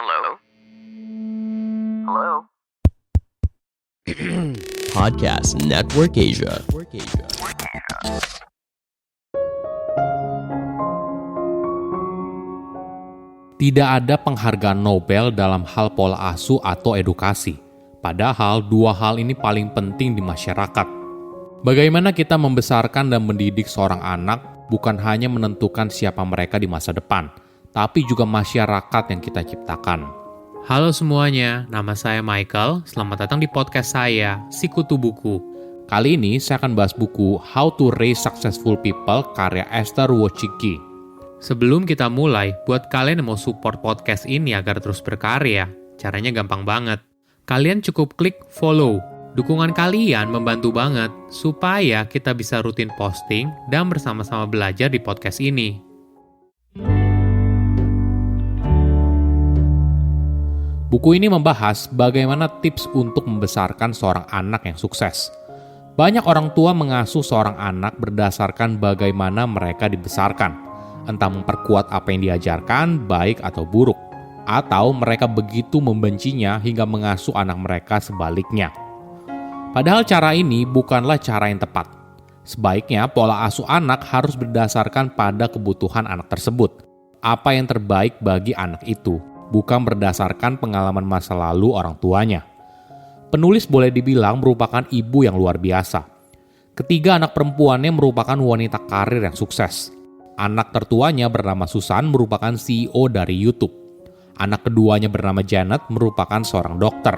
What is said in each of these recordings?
Hello? Hello? Podcast Network Asia. Tidak ada penghargaan Nobel dalam hal pola asuh atau edukasi. Padahal dua hal ini paling penting di masyarakat. Bagaimana kita membesarkan dan mendidik seorang anak bukan hanya menentukan siapa mereka di masa depan, tapi juga masyarakat yang kita ciptakan. Halo semuanya, nama saya Michael. Selamat datang di podcast saya, Sikutu Buku. Kali ini saya akan bahas buku How to Raise Successful People karya Esther Wojcicki. Sebelum kita mulai, buat kalian yang mau support podcast ini agar terus berkarya, caranya gampang banget. Kalian cukup klik follow. Dukungan kalian membantu banget supaya kita bisa rutin posting dan bersama-sama belajar di podcast ini. Buku ini membahas bagaimana tips untuk membesarkan seorang anak yang sukses. Banyak orang tua mengasuh seorang anak berdasarkan bagaimana mereka dibesarkan. Entah memperkuat apa yang diajarkan, baik atau buruk. Atau mereka begitu membencinya hingga mengasuh anak mereka sebaliknya. Padahal cara ini bukanlah cara yang tepat. Sebaiknya pola asuh anak harus berdasarkan pada kebutuhan anak tersebut. Apa yang terbaik bagi anak itu, bukan berdasarkan pengalaman masa lalu orang tuanya. Penulis boleh dibilang merupakan ibu yang luar biasa. Ketiga anak perempuannya merupakan wanita karir yang sukses. Anak tertuanya bernama Susan merupakan CEO dari YouTube. Anak keduanya bernama Janet merupakan seorang dokter.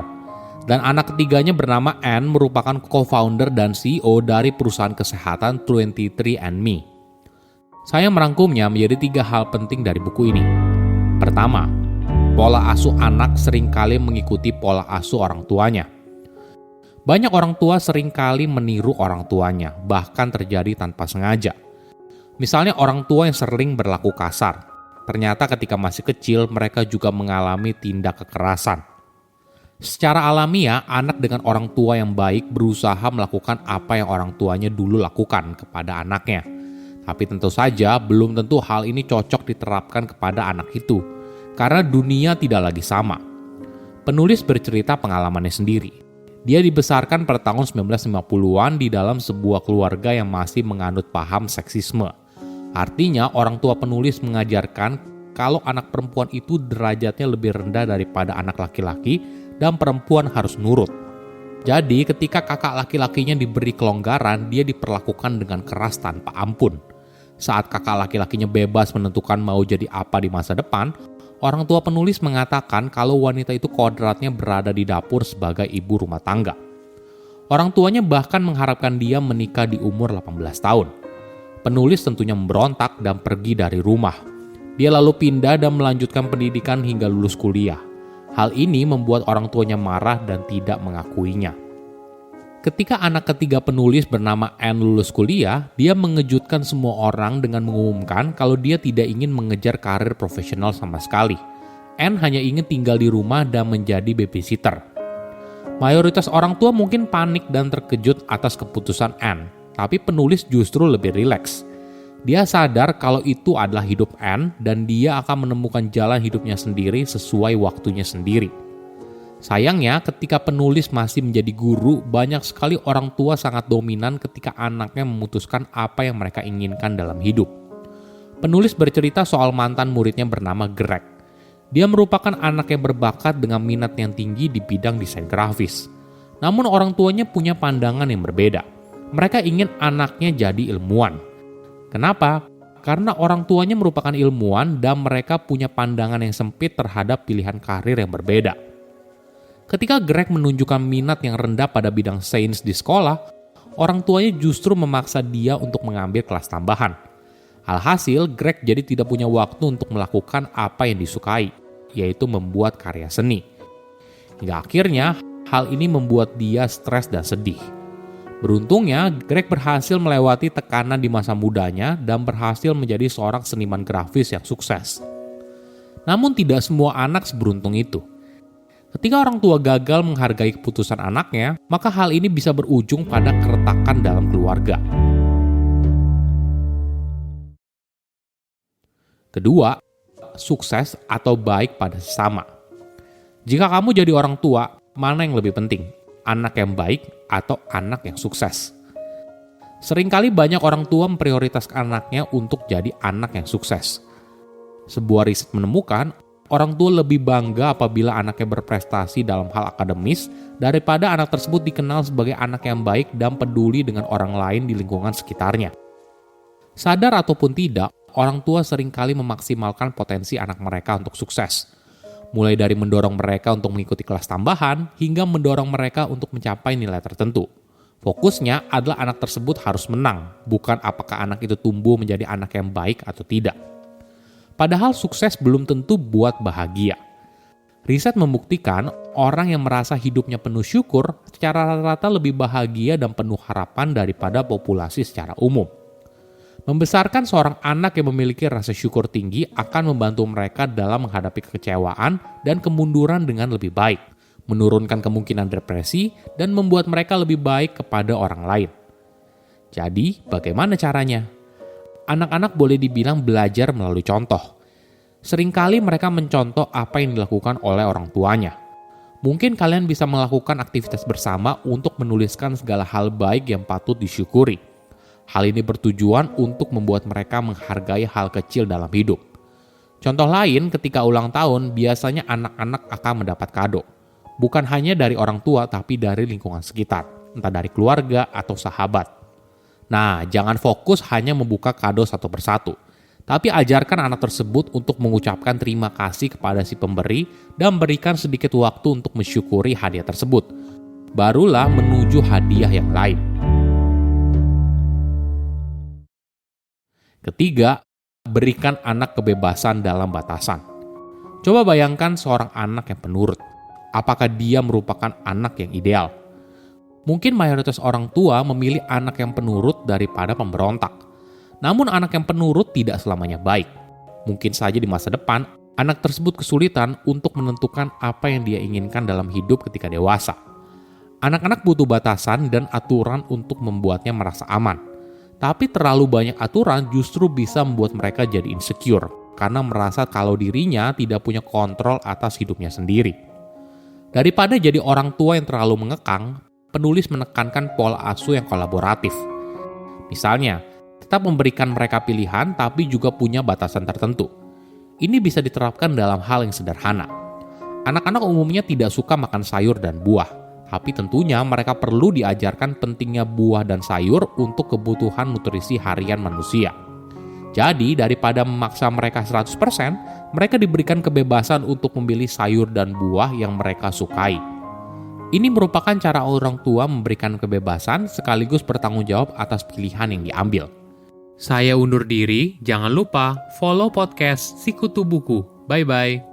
Dan anak ketiganya bernama Anne merupakan co-founder dan CEO dari perusahaan kesehatan 23andMe. Saya merangkumnya menjadi 3 hal penting dari buku ini. Pertama, pola asuh anak seringkali mengikuti pola asuh orang tuanya. Banyak orang tua seringkali meniru orang tuanya, bahkan terjadi tanpa sengaja. Misalnya orang tua yang sering berlaku kasar. Ternyata ketika masih kecil mereka juga mengalami tindak kekerasan. Secara alamiah, anak dengan orang tua yang baik berusaha melakukan apa yang orang tuanya dulu lakukan kepada anaknya. Tapi tentu saja belum tentu hal ini cocok diterapkan kepada anak itu. Karena dunia tidak lagi sama. Penulis bercerita pengalamannya sendiri. Dia dibesarkan pada tahun 1950-an di dalam sebuah keluarga yang masih menganut paham seksisme. Artinya orang tua penulis mengajarkan kalau anak perempuan itu derajatnya lebih rendah daripada anak laki-laki dan perempuan harus nurut. Jadi ketika kakak laki-lakinya diberi kelonggaran, dia diperlakukan dengan keras tanpa ampun. Saat kakak laki-lakinya bebas menentukan mau jadi apa di masa depan, orang tua penulis mengatakan kalau wanita itu kodratnya berada di dapur sebagai ibu rumah tangga. Orang tuanya bahkan mengharapkan dia menikah di umur 18 tahun. Penulis tentunya memberontak dan pergi dari rumah. Dia lalu pindah dan melanjutkan pendidikan hingga lulus kuliah. Hal ini membuat orang tuanya marah dan tidak mengakuinya. Ketika anak ketiga penulis bernama Anne lulus kuliah, dia mengejutkan semua orang dengan mengumumkan kalau dia tidak ingin mengejar karir profesional sama sekali. Anne hanya ingin tinggal di rumah dan menjadi babysitter. Mayoritas orang tua mungkin panik dan terkejut atas keputusan Anne. Tapi penulis justru lebih rileks. Dia sadar kalau itu adalah hidup Anne dan dia akan menemukan jalan hidupnya sendiri sesuai waktunya sendiri. Sayangnya ketika penulis masih menjadi guru, banyak sekali orang tua sangat dominan ketika anaknya memutuskan apa yang mereka inginkan dalam hidup. Penulis bercerita soal mantan muridnya bernama Greg. Dia merupakan anak yang berbakat dengan minat yang tinggi di bidang desain grafis. Namun orang tuanya punya pandangan yang berbeda. Mereka ingin anaknya jadi ilmuwan. Kenapa? Karena orang tuanya merupakan ilmuwan dan mereka punya pandangan yang sempit terhadap pilihan karir yang berbeda. Ketika Greg menunjukkan minat yang rendah pada bidang sains di sekolah, orang tuanya justru memaksa dia untuk mengambil kelas tambahan. Alhasil, Greg jadi tidak punya waktu untuk melakukan apa yang disukai, yaitu membuat karya seni. Hingga akhirnya, hal ini membuat dia stres dan sedih. Beruntungnya, Greg berhasil melewati tekanan di masa mudanya dan berhasil menjadi seorang seniman grafis yang sukses. Namun tidak semua anak seberuntung itu. Ketika orang tua gagal menghargai keputusan anaknya, maka hal ini bisa berujung pada keretakan dalam keluarga. Kedua, sukses atau baik pada sesama. Jika kamu jadi orang tua, mana yang lebih penting? Anak yang baik atau anak yang sukses? Seringkali banyak orang tua memprioritaskan anaknya untuk jadi anak yang sukses. Sebuah riset menemukan, orang tua lebih bangga apabila anaknya berprestasi dalam hal akademis daripada anak tersebut dikenal sebagai anak yang baik dan peduli dengan orang lain di lingkungan sekitarnya. Sadar ataupun tidak, orang tua seringkali memaksimalkan potensi anak mereka untuk sukses. Mulai dari mendorong mereka untuk mengikuti kelas tambahan, hingga mendorong mereka untuk mencapai nilai tertentu. Fokusnya adalah anak tersebut harus menang, bukan apakah anak itu tumbuh menjadi anak yang baik atau tidak. Padahal sukses belum tentu buat bahagia. Riset membuktikan orang yang merasa hidupnya penuh syukur secara rata-rata lebih bahagia dan penuh harapan daripada populasi secara umum. Membesarkan seorang anak yang memiliki rasa syukur tinggi akan membantu mereka dalam menghadapi kekecewaan dan kemunduran dengan lebih baik, menurunkan kemungkinan depresi, dan membuat mereka lebih baik kepada orang lain. Jadi, bagaimana caranya? Anak-anak boleh dibilang belajar melalui contoh. Seringkali mereka mencontoh apa yang dilakukan oleh orang tuanya. Mungkin kalian bisa melakukan aktivitas bersama untuk menuliskan segala hal baik yang patut disyukuri. Hal ini bertujuan untuk membuat mereka menghargai hal kecil dalam hidup. Contoh lain, ketika ulang tahun, biasanya anak-anak akan mendapat kado. Bukan hanya dari orang tua, tapi dari lingkungan sekitar, entah dari keluarga atau sahabat. Nah, jangan fokus hanya membuka kado satu persatu, tapi ajarkan anak tersebut untuk mengucapkan terima kasih kepada si pemberi dan berikan sedikit waktu untuk mensyukuri hadiah tersebut. Barulah menuju hadiah yang lain. Ketiga, berikan anak kebebasan dalam batasan. Coba bayangkan seorang anak yang penurut. Apakah dia merupakan anak yang ideal? Mungkin mayoritas orang tua memilih anak yang penurut daripada pemberontak. Namun anak yang penurut tidak selamanya baik. Mungkin saja di masa depan, anak tersebut kesulitan untuk menentukan apa yang dia inginkan dalam hidup ketika dewasa. Anak-anak butuh batasan dan aturan untuk membuatnya merasa aman. Tapi terlalu banyak aturan justru bisa membuat mereka jadi insecure karena merasa kalau dirinya tidak punya kontrol atas hidupnya sendiri. Daripada jadi orang tua yang terlalu mengekang, penulis menekankan pola asuh yang kolaboratif. Misalnya, tetap memberikan mereka pilihan tapi juga punya batasan tertentu. Ini bisa diterapkan dalam hal yang sederhana. Anak-anak umumnya tidak suka makan sayur dan buah. Tapi tentunya mereka perlu diajarkan pentingnya buah dan sayur untuk kebutuhan nutrisi harian manusia. Jadi daripada memaksa mereka 100%, mereka diberikan kebebasan untuk memilih sayur dan buah yang mereka sukai. Ini merupakan cara orang tua memberikan kebebasan sekaligus bertanggung jawab atas pilihan yang diambil. Saya undur diri, jangan lupa follow podcast Sikutu Buku. Bye-bye.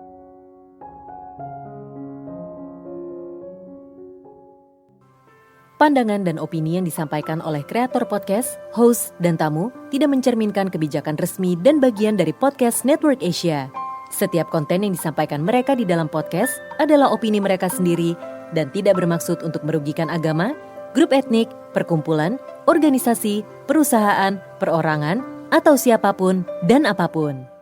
Pandangan dan opini yang disampaikan oleh kreator podcast, host, dan tamu tidak mencerminkan kebijakan resmi dan bagian dari podcast Network Asia. Setiap konten yang disampaikan mereka di dalam podcast adalah opini mereka sendiri dan tidak bermaksud untuk merugikan agama, grup etnik, perkumpulan, organisasi, perusahaan, perorangan, atau siapapun dan apapun.